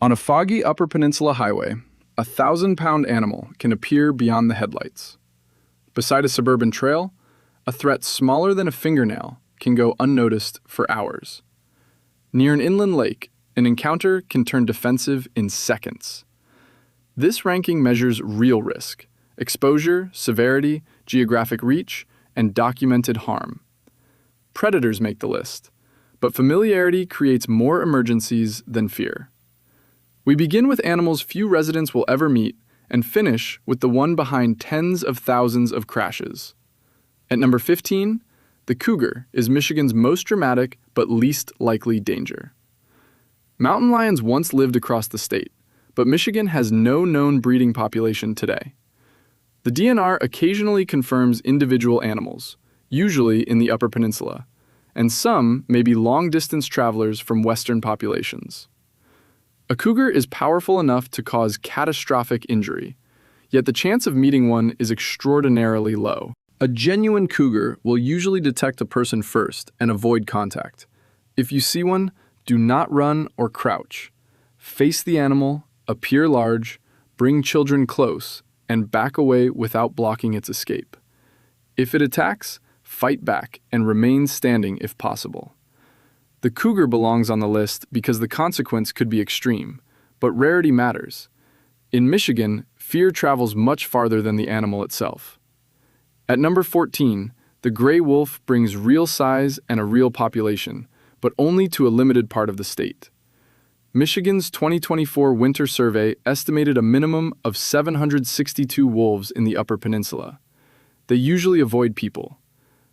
On a foggy Upper Peninsula highway, a 1,000-pound animal can appear beyond the headlights. Beside a suburban trail, a threat smaller than a fingernail can go unnoticed for hours. Near an inland lake, an encounter can turn defensive in seconds. This ranking measures real risk: exposure, severity, geographic reach, and documented harm. Predators make the list, but familiarity creates more emergencies than fear. We begin with animals few residents will ever meet and finish with the one behind tens of thousands of crashes. At number 15, the cougar is Michigan's most dramatic but least likely danger. Mountain lions once lived across the state, but Michigan has no known breeding population today. The DNR occasionally confirms individual animals, usually in the Upper Peninsula, and some may be long-distance travelers from western populations. A cougar is powerful enough to cause catastrophic injury, yet the chance of meeting one is extraordinarily low. A genuine cougar will usually detect a person first and avoid contact. If you see one, do not run or crouch. Face the animal, appear large, bring children close, and back away without blocking its escape. If it attacks, fight back and remain standing if possible. The cougar belongs on the list because the consequence could be extreme, but rarity matters. In Michigan, fear travels much farther than the animal itself. At number 14, the gray wolf brings real size and a real population, but only to a limited part of the state. Michigan's 2024 winter survey estimated a minimum of 762 wolves in the Upper Peninsula. They usually avoid people.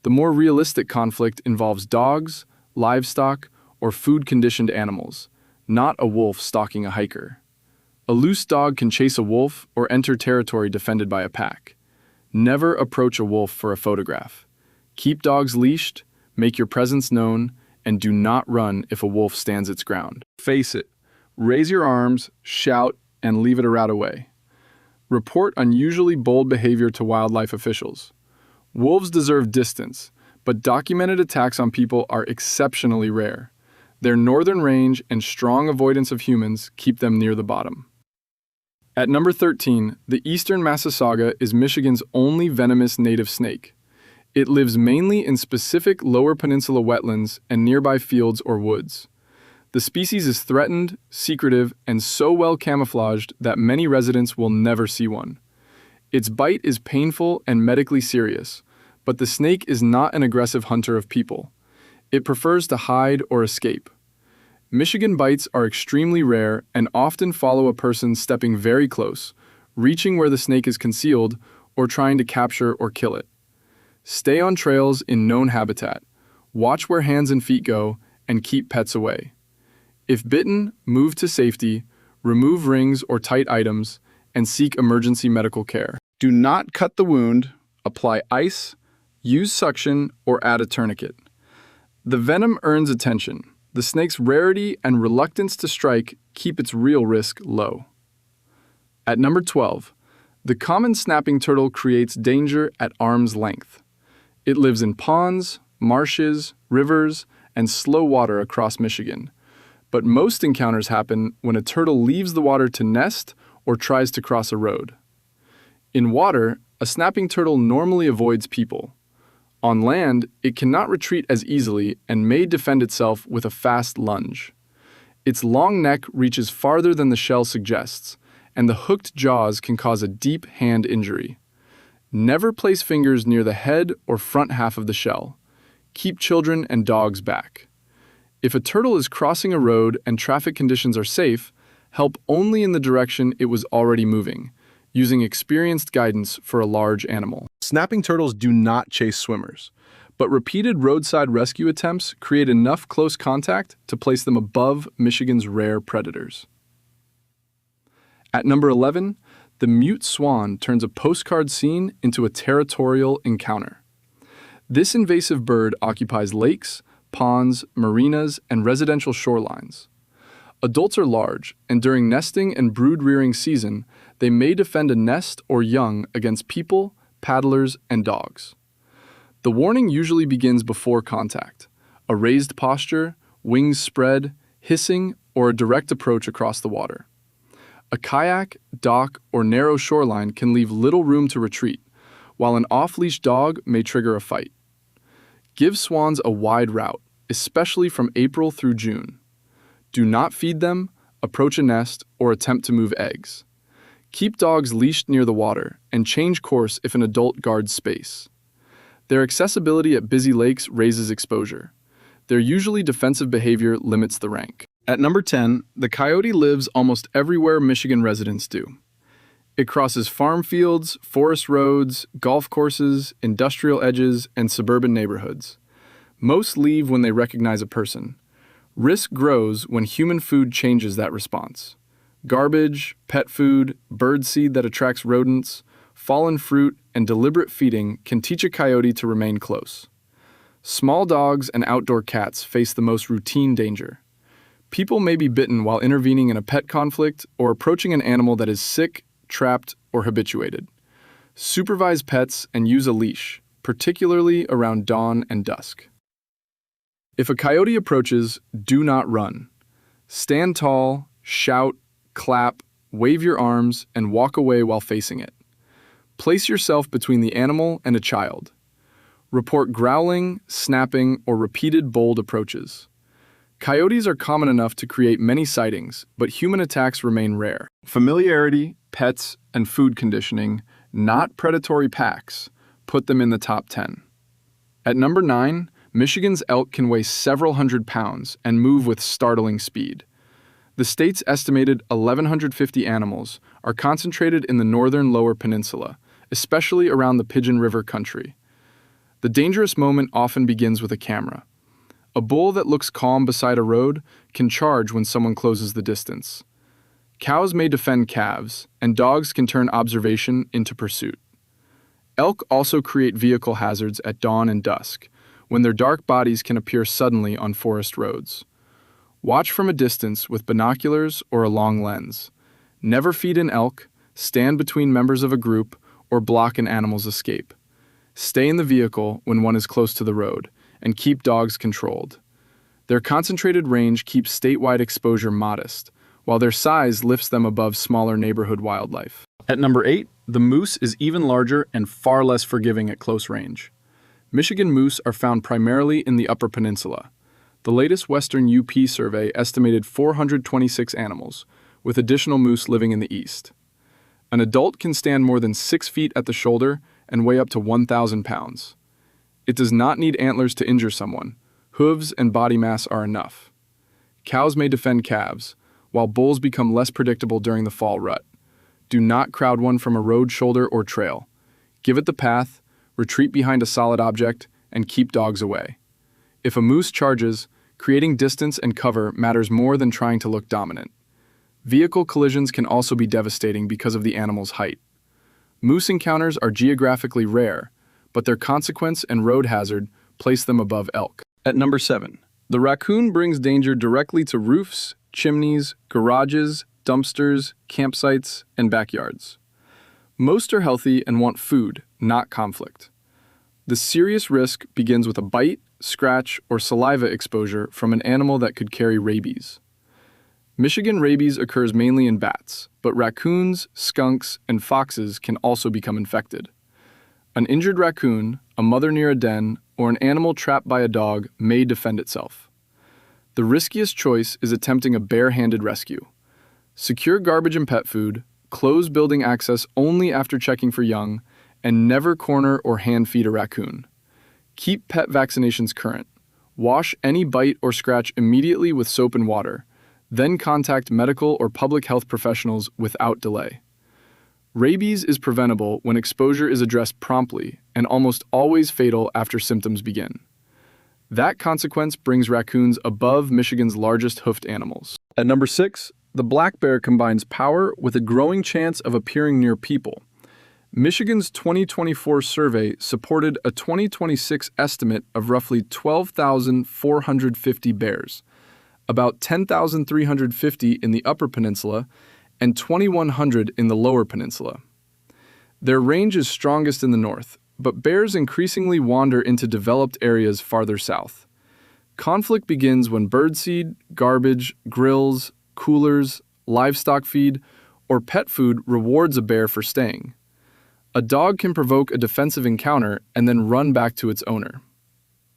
The more realistic conflict involves dogs, livestock, or food-conditioned animals, not a wolf stalking a hiker. A loose dog can chase a wolf or enter territory defended by a pack. Never approach a wolf for a photograph. Keep dogs leashed, make your presence known, and do not run if a wolf stands its ground. Face it. Raise your arms, shout, and leave it a rat away. Report unusually bold behavior to wildlife officials. Wolves deserve distance, but documented attacks on people are exceptionally rare. Their northern range and strong avoidance of humans keep them near the bottom. At number 13, the eastern Massasauga is Michigan's only venomous native snake. It lives mainly in specific lower peninsula wetlands and nearby fields or woods. The species is threatened, secretive, and so well camouflaged that many residents will never see one. Its bite is painful and medically serious, but the snake is not an aggressive hunter of people. It prefers to hide or escape. Michigan bites are extremely rare and often follow a person stepping very close, reaching where the snake is concealed, or trying to capture or kill it. Stay on trails in known habitat, watch where hands and feet go, and keep pets away. If bitten, move to safety, remove rings or tight items, and seek emergency medical care. Do not cut the wound, apply ice, use suction, or add a tourniquet. The venom earns attention. The snake's rarity and reluctance to strike keep its real risk low. At number 12, the common snapping turtle creates danger at arm's length. It lives in ponds, marshes, rivers, and slow water across Michigan. But most encounters happen when a turtle leaves the water to nest or tries to cross a road. In water, a snapping turtle normally avoids people. On land, it cannot retreat as easily and may defend itself with a fast lunge. Its long neck reaches farther than the shell suggests, and the hooked jaws can cause a deep hand injury. Never place fingers near the head or front half of the shell. Keep children and dogs back. If a turtle is crossing a road and traffic conditions are safe, help only in the direction it was already moving, using experienced guidance for a large animal. Snapping turtles do not chase swimmers, but repeated roadside rescue attempts create enough close contact to place them above Michigan's rare predators. At number 11, the mute swan turns a postcard scene into a territorial encounter. This invasive bird occupies lakes, ponds, marinas, and residential shorelines. Adults are large, and during nesting and brood-rearing season, they may defend a nest or young against people, paddlers, and dogs. The warning usually begins before contact: a raised posture, wings spread, hissing, or a direct approach across the water. A kayak, dock, or narrow shoreline can leave little room to retreat, while an off-leash dog may trigger a fight. Give swans a wide route, especially from April through June. Do not feed them, approach a nest, or attempt to move eggs. Keep dogs leashed near the water and change course if an adult guards space. Their accessibility at busy lakes raises exposure. Their usually defensive behavior limits the rank. At number 10, the coyote lives almost everywhere Michigan residents do. It crosses farm fields, forest roads, golf courses, industrial edges, and suburban neighborhoods. Most leave when they recognize a person. Risk grows when human food changes that response. Garbage, pet food, bird seed that attracts rodents, fallen fruit, and deliberate feeding can teach a coyote to remain close. Small dogs and outdoor cats face the most routine danger. People may be bitten while intervening in a pet conflict or approaching an animal that is sick, trapped, or habituated. Supervise pets and use a leash, particularly around dawn and dusk. If a coyote approaches, do not run. Stand tall, shout, clap, wave your arms, and walk away while facing it. Place yourself between the animal and a child. Report growling, snapping, or repeated bold approaches. Coyotes are common enough to create many sightings, but human attacks remain rare. Familiarity, pets, and food conditioning, not predatory packs, put them in the top 10. At number 9, Michigan's elk can weigh several hundred pounds and move with startling speed. The state's estimated 1,150 animals are concentrated in the northern Lower Peninsula, especially around the Pigeon River country. The dangerous moment often begins with a camera. A bull that looks calm beside a road can charge when someone closes the distance. Cows may defend calves, and dogs can turn observation into pursuit. Elk also create vehicle hazards at dawn and dusk, when their dark bodies can appear suddenly on forest roads. Watch from a distance with binoculars or a long lens. Never feed an elk, stand between members of a group, or block an animal's escape. Stay in the vehicle when one is close to the road, and keep dogs controlled. Their concentrated range keeps statewide exposure modest, while their size lifts them above smaller neighborhood wildlife. At number 8, the moose is even larger and far less forgiving at close range. Michigan moose are found primarily in the Upper Peninsula. The latest Western UP survey estimated 426 animals, with additional moose living in the east. An adult can stand more than 6 feet at the shoulder and weigh up to 1,000 pounds. It does not need antlers to injure someone. Hooves and body mass are enough. Cows may defend calves, while bulls become less predictable during the fall rut. Do not crowd one from a road shoulder or trail. Give it the path, retreat behind a solid object, and keep dogs away. If a moose charges, creating distance and cover matters more than trying to look dominant. Vehicle collisions can also be devastating because of the animal's height. Moose encounters are geographically rare, but their consequence and road hazard place them above elk. At number 7, the raccoon brings danger directly to roofs, chimneys, garages, dumpsters, campsites, and backyards. Most are healthy and want food, not conflict. The serious risk begins with a bite, scratch, or saliva exposure from an animal that could carry rabies. Michigan rabies occurs mainly in bats, but raccoons, skunks, and foxes can also become infected. An injured raccoon, a mother near a den, or an animal trapped by a dog may defend itself. The riskiest choice is attempting a bare-handed rescue. Secure garbage and pet food, close building access only after checking for young, and never corner or hand feed a raccoon. Keep pet vaccinations current. Wash any bite or scratch immediately with soap and water, then contact medical or public health professionals without delay. Rabies is preventable when exposure is addressed promptly and almost always fatal after symptoms begin. That consequence brings raccoons above Michigan's largest hoofed animals. At number 6, the black bear combines power with a growing chance of appearing near people. Michigan's 2024 survey supported a 2026 estimate of roughly 12,450 bears, about 10,350 in the Upper Peninsula and 2,100 in the Lower Peninsula. Their range is strongest in the north, but bears increasingly wander into developed areas farther south. Conflict begins when birdseed, garbage, grills, coolers, livestock feed, or pet food rewards a bear for staying. A dog can provoke a defensive encounter and then run back to its owner.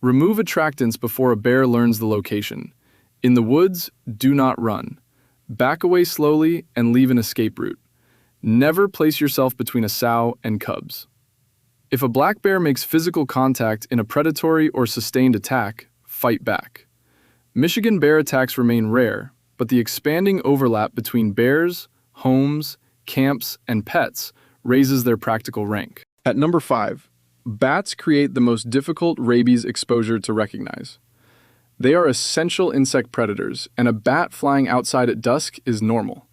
Remove attractants before a bear learns the location. In the woods, do not run. Back away slowly and leave an escape route. Never place yourself between a sow and cubs. If a black bear makes physical contact in a predatory or sustained attack, fight back. Michigan bear attacks remain rare, but the expanding overlap between bears, homes, camps, and pets raises their practical rank. At number 5, bats create the most difficult rabies exposure to recognize. They are essential insect predators, and a bat flying outside at dusk is normal.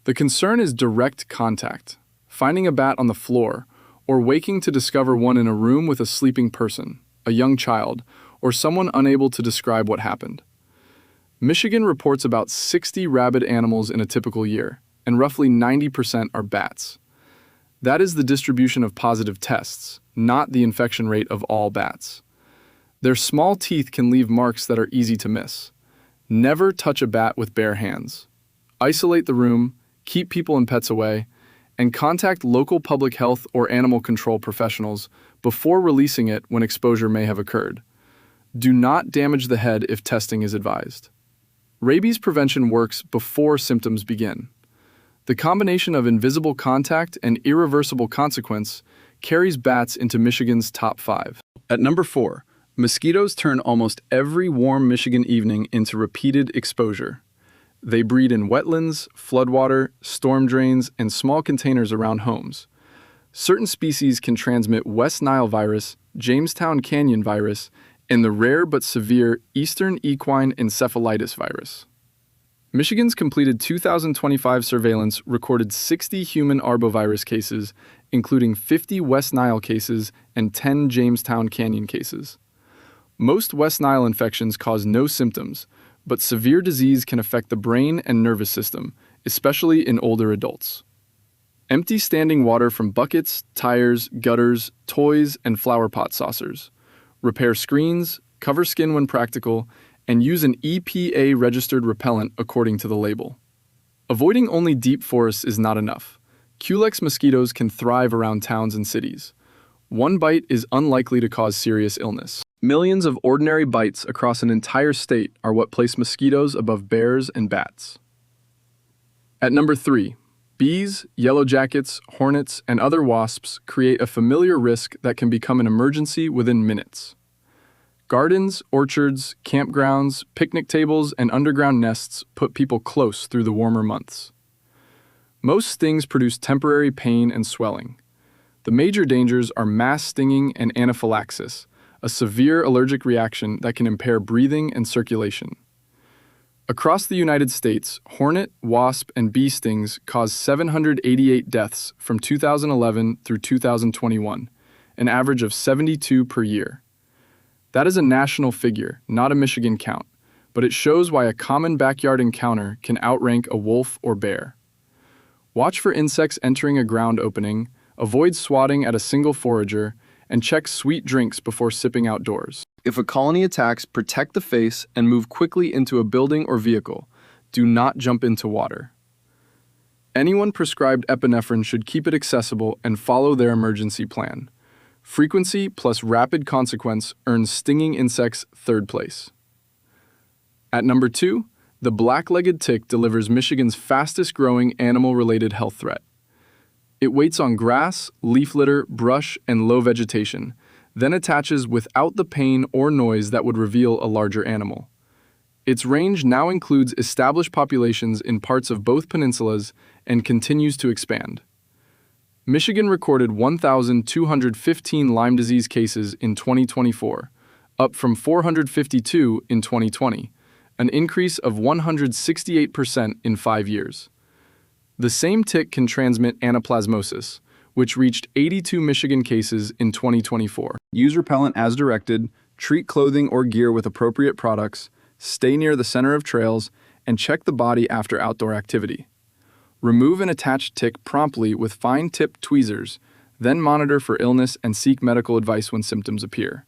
The concern is direct contact, finding a bat on the floor, or waking to discover one in a room with a sleeping person, a young child, or someone unable to describe what happened. Michigan reports about 60 rabid animals in a typical year, and roughly 90% are bats. That is the distribution of positive tests, not the infection rate of all bats. Their small teeth can leave marks that are easy to miss. Never touch a bat with bare hands. Isolate the room, keep people and pets away, and contact local public health or animal control professionals before releasing it when exposure may have occurred. Do not damage the head if testing is advised. Rabies prevention works before symptoms begin. The combination of invisible contact and irreversible consequence carries bats into Michigan's top 5. At number 4, mosquitoes turn almost every warm Michigan evening into repeated exposure. They breed in wetlands, floodwater, storm drains, and small containers around homes. Certain species can transmit West Nile virus, Jamestown Canyon virus, and the rare but severe Eastern equine encephalitis virus. Michigan's completed 2025 surveillance recorded 60 human arbovirus cases, including 50 West Nile cases and 10 Jamestown Canyon cases. Most West Nile infections cause no symptoms, but severe disease can affect the brain and nervous system, especially in older adults. Empty standing water from buckets, tires, gutters, toys, and flower pot saucers. Repair screens, cover skin when practical, and use an EPA-registered repellent according to the label. Avoiding only deep forests is not enough. Culex mosquitoes can thrive around towns and cities. One bite is unlikely to cause serious illness. Millions of ordinary bites across an entire state are what place mosquitoes above bears and bats. At number 3, bees, yellow jackets, hornets, and other wasps create a familiar risk that can become an emergency within minutes. Gardens, orchards, campgrounds, picnic tables, and underground nests put people close through the warmer months. Most stings produce temporary pain and swelling. The major dangers are mass stinging and anaphylaxis, a severe allergic reaction that can impair breathing and circulation. Across the United States, hornet, wasp, and bee stings caused 788 deaths from 2011 through 2021, an average of 72 per year. That is a national figure, not a Michigan count, but it shows why a common backyard encounter can outrank a wolf or bear. Watch for insects entering a ground opening, avoid swatting at a single forager, and check sweet drinks before sipping outdoors. If a colony attacks, protect the face and move quickly into a building or vehicle. Do not jump into water. Anyone prescribed epinephrine should keep it accessible and follow their emergency plan. Frequency plus rapid consequence earns stinging insects third place. At number 2, the black-legged tick delivers Michigan's fastest-growing animal-related health threat. It waits on grass, leaf litter, brush, and low vegetation, then attaches without the pain or noise that would reveal a larger animal. Its range now includes established populations in parts of both peninsulas and continues to expand. Michigan recorded 1,215 Lyme disease cases in 2024, up from 452 in 2020, an increase of 168% in 5 years. The same tick can transmit anaplasmosis, which reached 82 Michigan cases in 2024. Use repellent as directed, treat clothing or gear with appropriate products, stay near the center of trails, and check the body after outdoor activity. Remove an attached tick promptly with fine-tipped tweezers, then monitor for illness and seek medical advice when symptoms appear.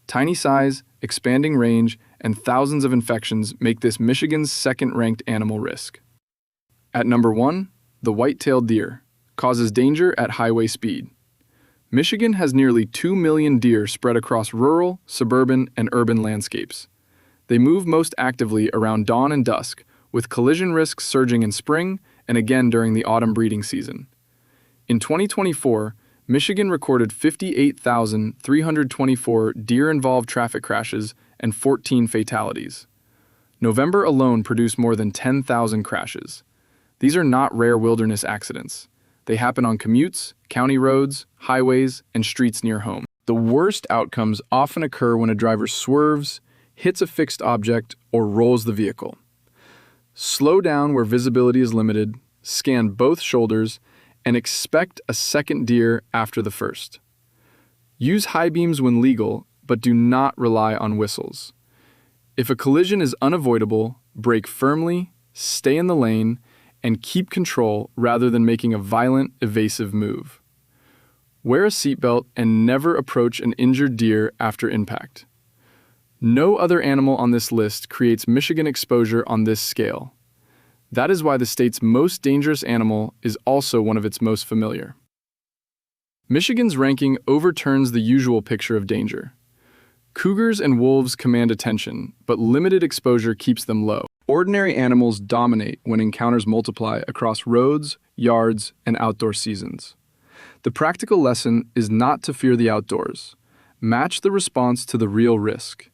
Tiny size, expanding range, and thousands of infections make this Michigan's second-ranked animal risk. At number 1, the white-tailed deer causes danger at highway speed. Michigan has nearly 2 million deer spread across rural, suburban, and urban landscapes. They move most actively around dawn and dusk, with collision risks surging in spring and again during the autumn breeding season. In 2024, Michigan recorded 58,324 deer-involved traffic crashes and 14 fatalities. November alone produced more than 10,000 crashes. These are not rare wilderness accidents. They happen on commutes, county roads, highways, and streets near home. The worst outcomes often occur when a driver swerves, hits a fixed object, or rolls the vehicle. Slow down where visibility is limited, scan both shoulders, and expect a second deer after the first. Use high beams when legal, but do not rely on whistles. If a collision is unavoidable, brake firmly, stay in the lane, and keep control rather than making a violent, evasive move. Wear a seatbelt and never approach an injured deer after impact. No other animal on this list creates Michigan exposure on this scale. That is why the state's most dangerous animal is also one of its most familiar. Michigan's ranking overturns the usual picture of danger. Cougars and wolves command attention, but limited exposure keeps them low. Ordinary animals dominate when encounters multiply across roads, yards, and outdoor seasons. The practical lesson is not to fear the outdoors. Match the response to the real risk.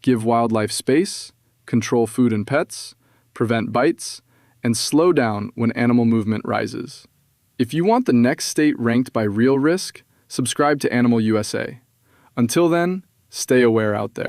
Give wildlife space, control food and pets, prevent bites, and slow down when animal movement rises. If you want the next state ranked by real risk, subscribe to Animal USA. Until then, stay aware out there.